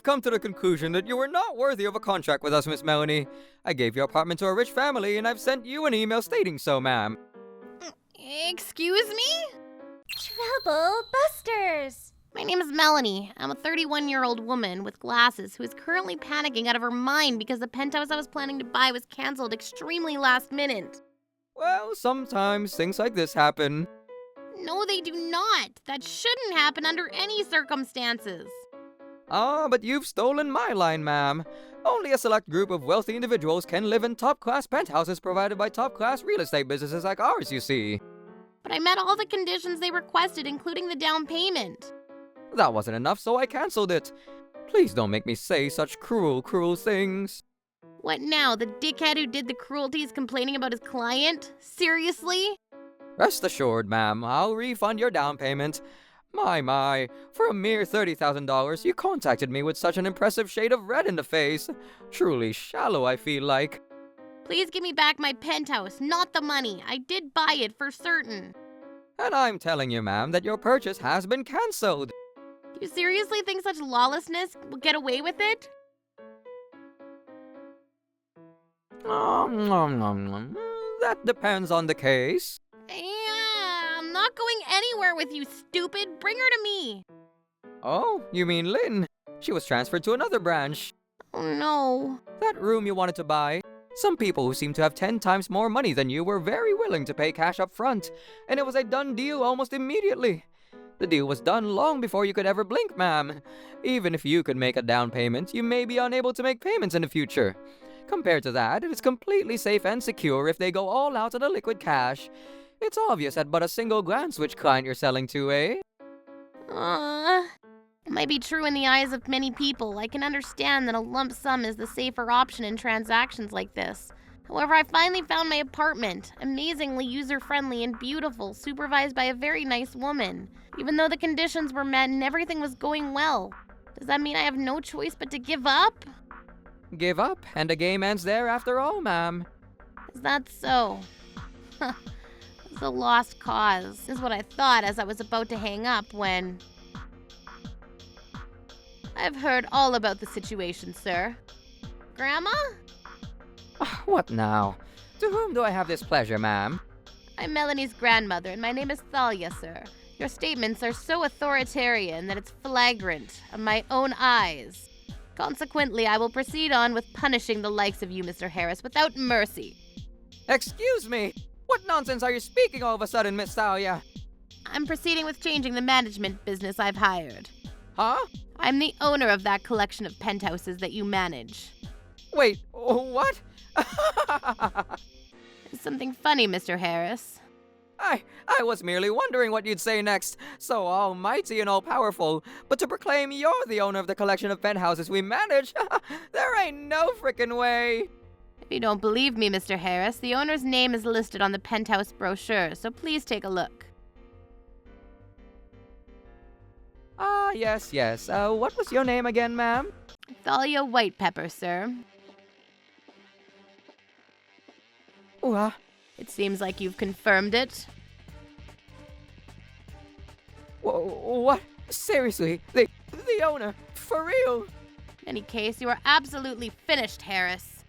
come to the conclusion that you are not worthy of a contract with us, Miss Melanie. I gave your apartment to a rich family, and I've sent you an email stating so, ma'am. Excuse me? Trouble busters! My name is Melanie. I'm a 31-year-old woman with glasses who is currently panicking out of her mind because the penthouse I was planning to buy was cancelled extremely last minute. Well, sometimes things like this happen. No, they do not. That shouldn't happen under any circumstances. Ah, but you've stolen my line, ma'am. Only a select group of wealthy individuals can live in top-class penthouses provided by top-class real estate businesses like ours, you see. But I met all the conditions they requested, including the down payment. That wasn't enough, so I cancelled it. Please don't make me say such cruel, cruel things. What now? The dickhead who did the cruelties complaining about his client? Seriously? Rest assured, ma'am, I'll refund your down payment. My, for a mere $30,000, you contacted me with such an impressive shade of red in the face. Truly shallow, I feel like. Please give me back my penthouse, not the money. I did buy it for certain. And I'm telling you, ma'am, that your purchase has been cancelled. You seriously think such lawlessness will get away with it? That depends on the case. Yeah, I'm not going anywhere with you, stupid. Bring her to me. Oh, you mean Lynn? She was transferred to another branch. Oh no. That room you wanted to buy. Some people who seem to have 10 times more money than you were very willing to pay cash up front, and it was a done deal almost immediately. The deal was done long before you could ever blink, ma'am. Even if you could make a down payment, you may be unable to make payments in the future. Compared to that, it is completely safe and secure if they go all out on the liquid cash. It's obvious at but a single glance which client you're selling to, eh? It might be true in the eyes of many people. I can understand that a lump sum is the safer option in transactions like this. However, I finally found my apartment. Amazingly user-friendly and beautiful, supervised by a very nice woman. Even though the conditions were met and everything was going well. Does that mean I have no choice but to give up? Give up, and the game ends there after all, ma'am. Is that so? It's a lost cause, is what I thought as I was about to hang up when... I've heard all about the situation, sir. Grandma? What now? To whom do I have this pleasure, ma'am? I'm Melanie's grandmother, and my name is Thalia, sir. Your statements are so authoritarian that it's flagrant on my own eyes. Consequently, I will proceed on with punishing the likes of you, Mr. Harris, without mercy. Excuse me! What nonsense are you speaking all of a sudden, Miss Thalia? I'm proceeding with changing the management business I've hired. Huh? I'm the owner of that collection of penthouses that you manage. Wait, what? Is something funny, Mr. Harris? I was merely wondering what you'd say next. So almighty and all-powerful. But to proclaim you're the owner of the collection of penthouses we manage? There ain't no frickin' way. If you don't believe me, Mr. Harris, the owner's name is listed on the penthouse brochure, so please take a look. Yes. What was your name again, ma'am? Thalia Whitepepper, sir. It seems like you've confirmed it. What? Seriously? The owner? For real? In any case, you are absolutely finished, Harris.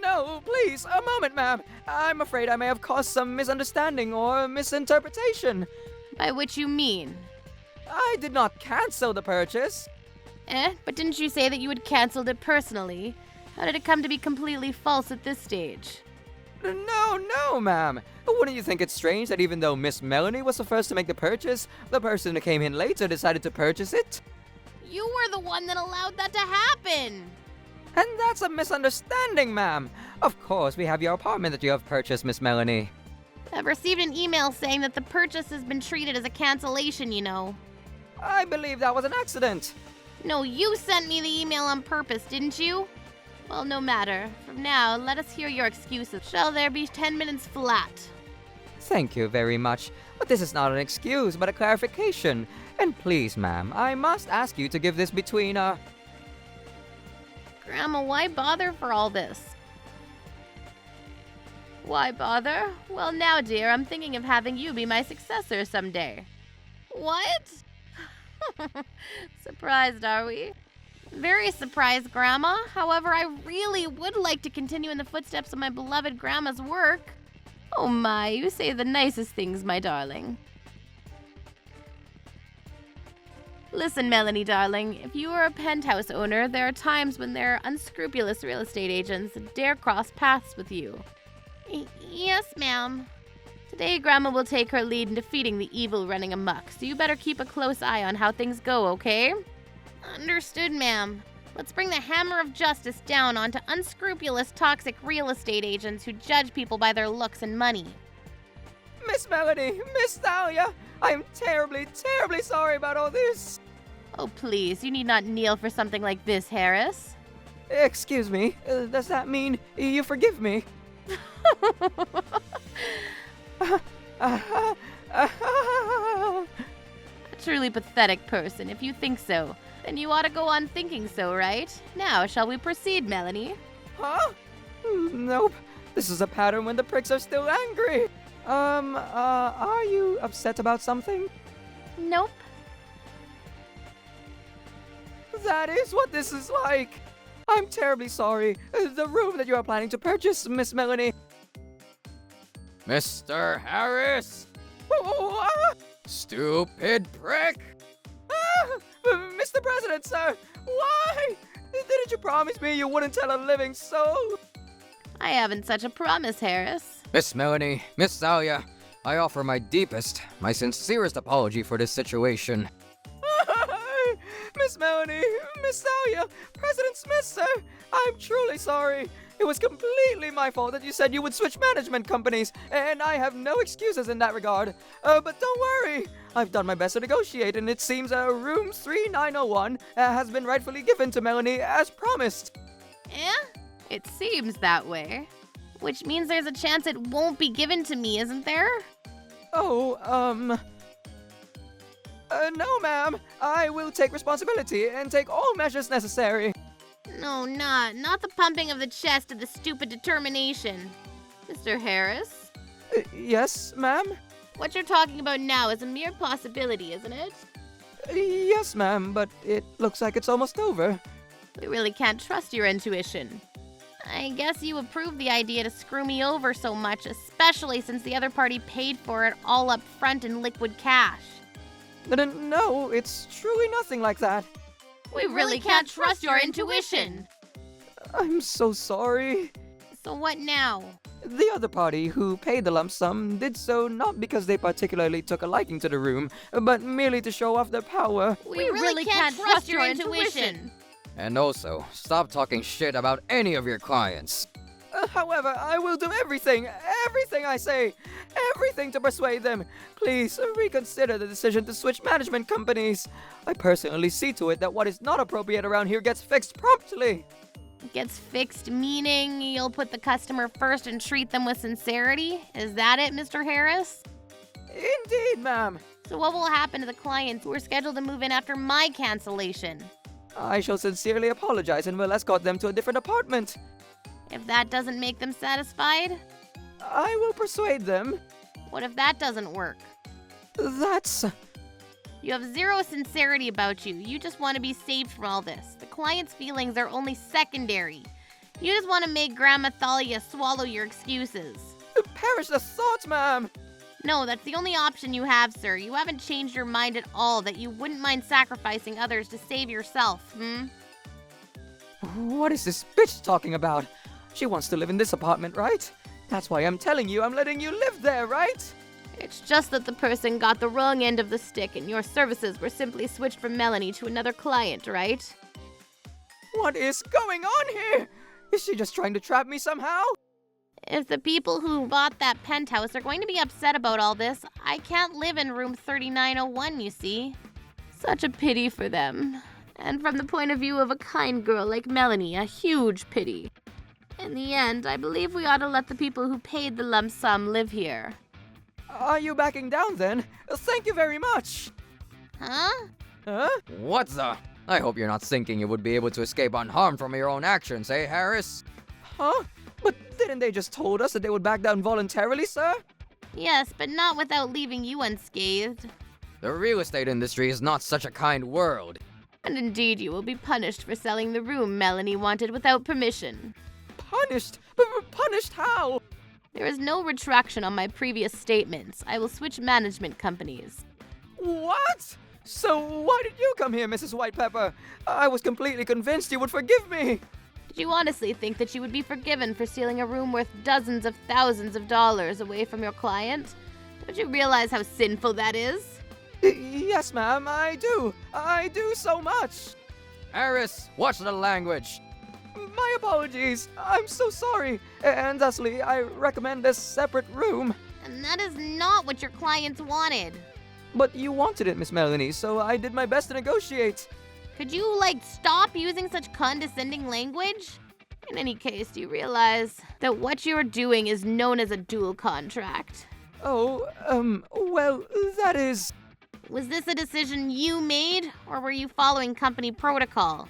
No, please, a moment, ma'am. I'm afraid I may have caused some misunderstanding or misinterpretation. By which you mean? I did not cancel the purchase. But didn't you say that you had canceled it personally? How did it come to be completely false at this stage? No, ma'am. Wouldn't you think it's strange that even though Miss Melanie was the first to make the purchase, the person who came in later decided to purchase it? You were the one that allowed that to happen! And that's a misunderstanding, ma'am. Of course, we have your apartment that you have purchased, Miss Melanie. I've received an email saying that the purchase has been treated as a cancellation, you know. I believe that was an accident. No, you sent me the email on purpose, didn't you? Well, no matter. From now, let us hear your excuses. Shall there be 10 minutes flat? Thank you very much. But this is not an excuse, but a clarification. And please, ma'am, I must ask you to give this between, Grandma, why bother for all this? Why bother? Well, now, dear, I'm thinking of having you be my successor someday. What? Surprised, are we? Very surprised, Grandma. However, I really would like to continue in the footsteps of my beloved Grandma's work. Oh my, you say the nicest things, my darling. Listen, Melanie, darling, if you are a penthouse owner, there are times when there are unscrupulous real estate agents that dare cross paths with you. Yes, ma'am. Today, Grandma will take her lead in defeating the evil running amok, so you better keep a close eye on how things go, okay? Understood, ma'am. Let's bring the hammer of justice down onto unscrupulous, toxic real estate agents who judge people by their looks and money. Miss Melanie, Miss Thalia, I am terribly, terribly sorry about all this. Oh, please, you need not kneel for something like this, Harris. Excuse me, does that mean you forgive me? A truly pathetic person, if you think so. Then you ought to go on thinking so, right? Now, shall we proceed, Melanie? Huh? Nope. This is a pattern when the pricks are still angry. Are you upset about something? Nope. That is what this is like. I'm terribly sorry. The room that you are planning to purchase, Miss Melanie. Mr. Harris! Stupid prick! Mr. President, sir! Why? Didn't you promise me you wouldn't tell a living soul? I haven't such a promise, Harris. Miss Melanie, Miss Thalia, I offer my deepest, my sincerest apology for this situation. Miss Melanie, Miss Thalia, President Smith, sir, I'm truly sorry. It was completely my fault that you said you would switch management companies, and I have no excuses in that regard. But don't worry, I've done my best to negotiate, and it seems room 3901 has been rightfully given to Melanie as promised. It seems that way. Which means there's a chance it won't be given to me, isn't there? No, ma'am. I will take responsibility and take all measures necessary. No, not the pumping of the chest of the stupid determination. Mr. Harris? Yes, ma'am? What you're talking about now is a mere possibility, isn't it? Yes, ma'am, but it looks like it's almost over. We really can't trust your intuition. I guess you approved the idea to screw me over so much, especially since the other party paid for it all up front in liquid cash. No, it's truly nothing like that. We really can't trust your intuition. I'm so sorry. So what now? The other party, who paid the lump sum, did so not because they particularly took a liking to the room, but merely to show off their power. We really can't trust your intuition. And also, stop talking shit about any of your clients. However, I will do everything I say, everything to persuade them. Please, reconsider the decision to switch management companies. I personally see to it that what is not appropriate around here gets fixed promptly. Gets fixed meaning you'll put the customer first and treat them with sincerity? Is that it, Mr. Harris? Indeed, ma'am. So what will happen to the clients who are scheduled to move in after my cancellation? I shall sincerely apologize and will escort them to a different apartment. If that doesn't make them satisfied? I will persuade them. What if that doesn't work? That's... You have zero sincerity about you. You just want to be saved from all this. The client's feelings are only secondary. You just want to make Grandma Thalia swallow your excuses. Perish the thought, ma'am! No, that's the only option you have, sir. You haven't changed your mind at all that you wouldn't mind sacrificing others to save yourself, What is this bitch talking about? She wants to live in this apartment, right? That's why I'm telling you I'm letting you live there, right? It's just that the person got the wrong end of the stick and your services were simply switched from Melanie to another client, right? What is going on here? Is she just trying to trap me somehow? If the people who bought that penthouse are going to be upset about all this, I can't live in room 3901, you see. Such a pity for them. And from the point of view of a kind girl like Melanie, a huge pity. In the end, I believe we ought to let the people who paid the lump sum live here. Are you backing down then? Thank you very much. Huh? Huh? What the? I hope you're not thinking you would be able to escape unharmed from your own actions, eh, Harris? Huh? But didn't they just told us that they would back down voluntarily, sir? Yes, but not without leaving you unscathed. The real estate industry is not such a kind world. And indeed, you will be punished for selling the room Melanie wanted without permission. Punished? Punished how? There is no retraction on my previous statements. I will switch management companies. What? So why did you come here, Mrs. White Pepper? I was completely convinced you would forgive me. Did you honestly think that you would be forgiven for stealing a room worth dozens of thousands of dollars away from your client? Don't you realize how sinful that is? Yes, ma'am, I do. I do so much. Harris, watch the language. My apologies. I'm so sorry. And thusly, I recommend a separate room. And that is not what your clients wanted. But you wanted it, Miss Melanie, so I did my best to negotiate. Could you, stop using such condescending language? In any case, do you realize that what you're doing is known as a dual contract? Oh, well, that is... Was this a decision you made, or were you following company protocol?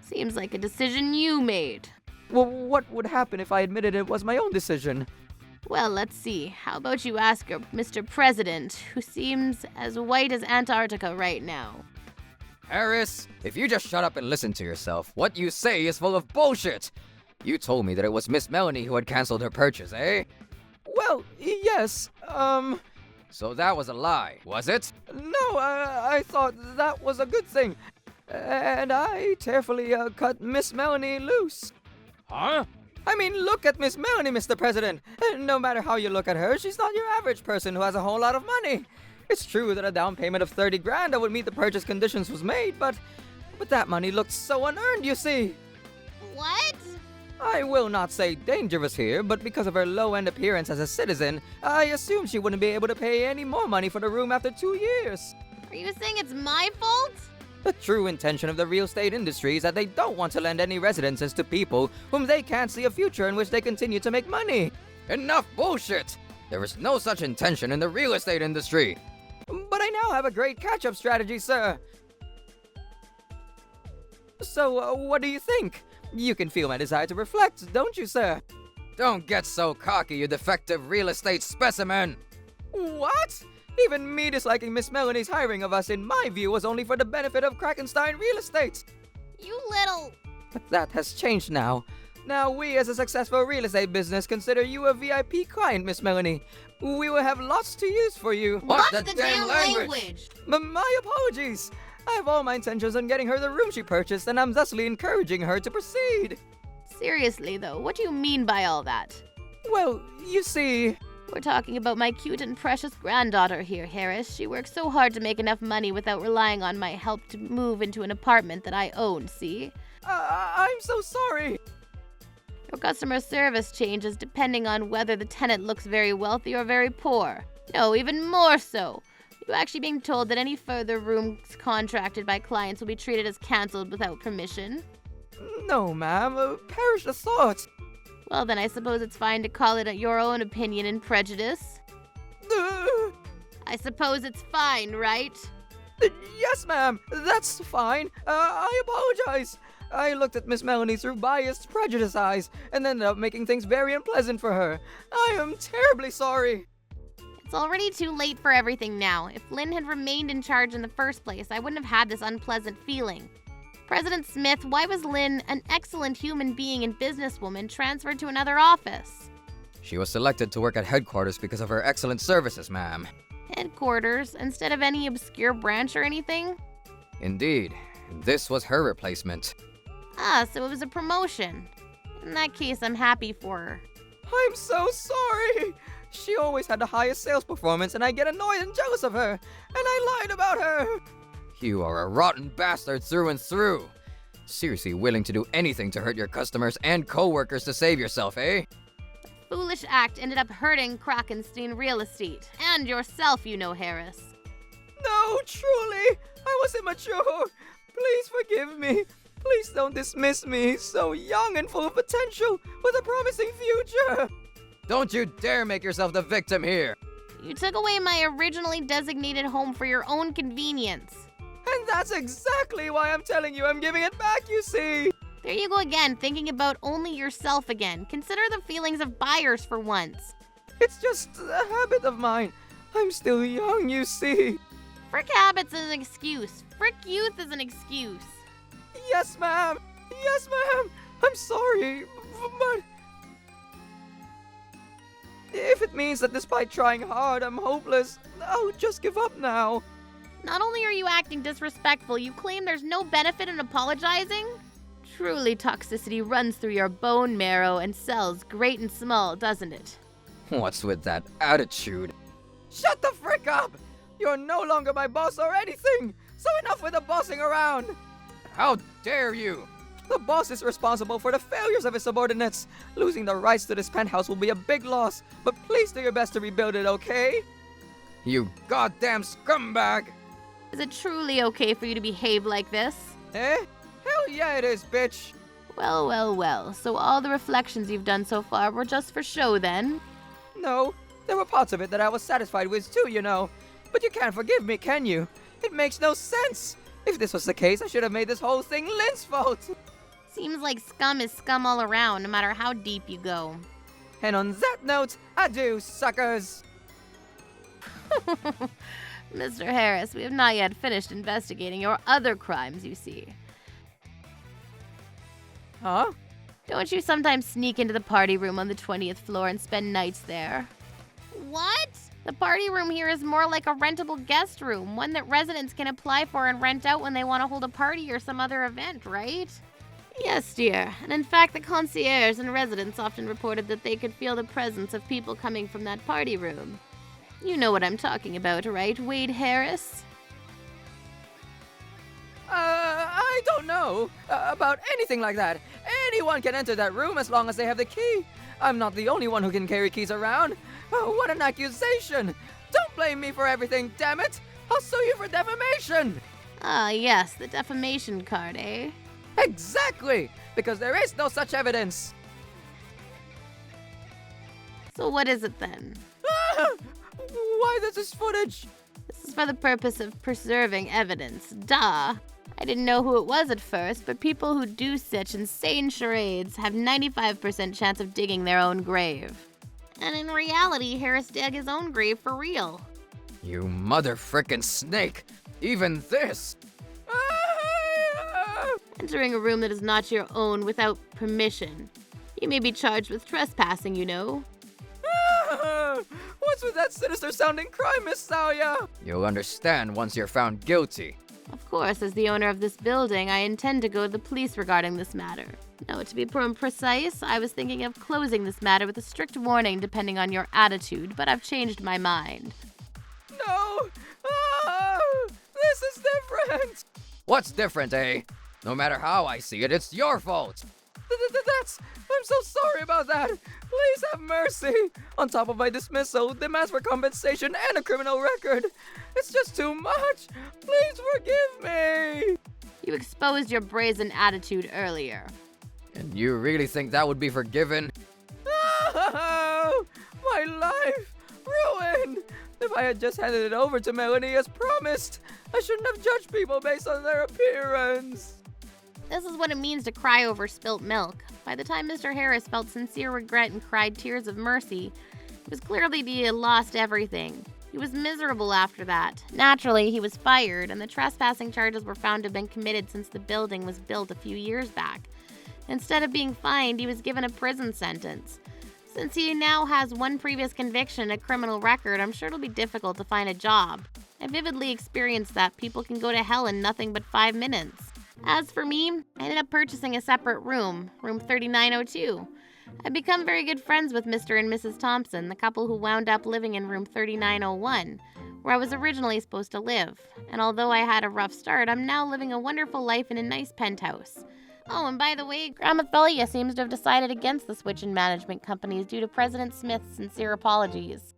Seems like a decision you made. Well, what would happen if I admitted it was my own decision? Well, let's see. How about you ask your Mr. President, who seems as white as Antarctica right now? Harris, if you just shut up and listen to yourself, what you say is full of bullshit. You told me that it was Miss Melanie who had canceled her purchase, eh? Well, yes, So that was a lie, was it? No, I thought that was a good thing. And I tearfully cut Miss Melanie loose. Huh? I mean, look at Miss Melanie, Mr. President. No matter how you look at her, she's not your average person who has a whole lot of money. It's true that a down payment of 30 grand that would meet the purchase conditions was made, but that money looked so unearned, you see. What? I will not say dangerous here, but because of her low-end appearance as a citizen, I assume she wouldn't be able to pay any more money for the room after 2 years. Are you saying it's my fault? The true intention of the real estate industry is that they don't want to lend any residences to people whom they can't see a future in which they continue to make money. Enough bullshit! There is no such intention in the real estate industry. But I now have a great catch-up strategy, sir. So, what do you think? You can feel my desire to reflect, don't you, sir? Don't get so cocky, you defective real estate specimen! What? Even me disliking Miss Melanie's hiring of us, in my view, was only for the benefit of Krakenstein Real Estate. You little... But that has changed now. Now we, as a successful real estate business, consider you a VIP client, Miss Melanie. We will have lots to use for you. What's the damn language? My apologies. I have all my intentions on getting her the room she purchased, and I'm thusly encouraging her to proceed. Seriously, though, what do you mean by all that? Well, you see... We're talking about my cute and precious granddaughter here, Harris. She works so hard to make enough money without relying on my help to move into an apartment that I own, see? I'm so sorry. Your customer service changes depending on whether the tenant looks very wealthy or very poor. No, even more so. You're actually being told that any further rooms contracted by clients will be treated as cancelled without permission. No, ma'am. Perish the thought. Well, then I suppose it's fine to call it your own opinion and prejudice. I suppose it's fine, right? Yes, ma'am. That's fine. I apologize. I looked at Miss Melanie through biased prejudice eyes and ended up making things very unpleasant for her. I am terribly sorry. It's already too late for everything now. If Lynn had remained in charge in the first place, I wouldn't have had this unpleasant feeling. President Smith, why was Lynn, an excellent human being and businesswoman, transferred to another office? She was selected to work at headquarters because of her excellent services, ma'am. Headquarters, instead of any obscure branch or anything? Indeed. This was her replacement. Ah, so it was a promotion. In that case, I'm happy for her. I'm so sorry. She always had the highest sales performance, and I get annoyed and jealous of her. And I lied about her. You are a rotten bastard through and through. Seriously willing to do anything to hurt your customers and co-workers to save yourself, eh? The foolish act ended up hurting Krakenstein Real Estate. And yourself, you know, Harris. No, truly. I was immature. Please forgive me. Please don't dismiss me, so young and full of potential, with a promising future. Don't you dare make yourself the victim here. You took away my originally designated home for your own convenience. And that's exactly why I'm telling you I'm giving it back, you see. There you go again, thinking about only yourself again. Consider the feelings of buyers for once. It's just a habit of mine. I'm still young, you see. Frick habits is an excuse. frick youth is an excuse. Yes, ma'am! Yes, ma'am! I'm sorry, but... if it means that despite trying hard, I'm hopeless, I'll just give up now. Not only are you acting disrespectful, you claim there's no benefit in apologizing? Truly, toxicity runs through your bone marrow and cells, great and small, doesn't it? What's with that attitude? Shut the frick up! You're no longer my boss or anything! So enough with the bossing around! How dare you! The boss is responsible for the failures of his subordinates. Losing the rights to this penthouse will be a big loss, but please do your best to rebuild it, okay? You goddamn scumbag! Is it truly okay for you to behave like this? Eh? Hell yeah it is, bitch! Well, well, well, so all the reflections you've done so far were just for show then? No, there were parts of it that I was satisfied with too, you know. But you can't forgive me, can you? It makes no sense! If this was the case, I should have made this whole thing Lynn's fault! Seems like scum is scum all around, no matter how deep you go. And on that note, adieu, suckers! Mr. Harris, we have not yet finished investigating your other crimes, you see. Huh? Don't you sometimes sneak into the party room on the 20th floor and spend nights there? What? The party room here is more like a rentable guest room, one that residents can apply for and rent out when they want to hold a party or some other event, right? Yes, dear. And in fact, the concierge and residents often reported that they could feel the presence of people coming from that party room. You know what I'm talking about, right, Wade Harris? I don't know about anything like that. Anyone can enter that room as long as they have the key. I'm not the only one who can carry keys around. Oh, what an accusation! Don't blame me for everything, damn it! I'll sue you for defamation! Ah, yes, the defamation card, eh? Exactly! Because there is no such evidence! So what is it then? Ah! Why this footage? This is for the purpose of preserving evidence. Duh! I didn't know who it was at first, but people who do such insane charades have 95% chance of digging their own grave. And in reality, Harris dug his own grave for real. You mother frickin' snake! Even this! Ah! Entering a room that is not your own without permission. You may be charged with trespassing, you know. Ah! What's with that sinister-sounding crime, Miss Sawyer? You'll understand once you're found guilty. Of course, as the owner of this building, I intend to go to the police regarding this matter. No, to be precise, I was thinking of closing this matter with a strict warning depending on your attitude, but I've changed my mind. No! Ah! This is different! What's different, eh? No matter how I see it, it's your fault! I'm so sorry about that! Please have mercy! On top of my dismissal, demands for compensation, and a criminal record! It's just too much! Please forgive me! You exposed your brazen attitude earlier. And you really think that would be forgiven? Oh, my life! Ruined! If I had just handed it over to Melanie as promised, I shouldn't have judged people based on their appearance. This is what it means to cry over spilt milk. By the time Mr. Harris felt sincere regret and cried tears of mercy, it was clearly that he had lost everything. He was miserable after that. Naturally, he was fired, and the trespassing charges were found to have been committed since the building was built a few years back. Instead of being fined, he was given a prison sentence. Since he now has one previous conviction and a criminal record, I'm sure it'll be difficult to find a job. I vividly experienced that people can go to hell in nothing but 5 minutes. As for me, I ended up purchasing a separate room, room 3902. I've become very good friends with Mr. and Mrs. Thompson, the couple who wound up living in room 3901, where I was originally supposed to live. And although I had a rough start, I'm now living a wonderful life in a nice penthouse. Oh, and by the way, Grandma Thalia seems to have decided against the switch in management companies due to President Smith's sincere apologies.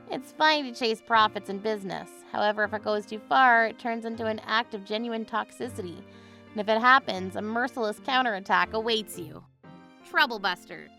It's fine to chase profits in business. However, if it goes too far, it turns into an act of genuine toxicity. And if it happens, a merciless counterattack awaits you. Troublebusters.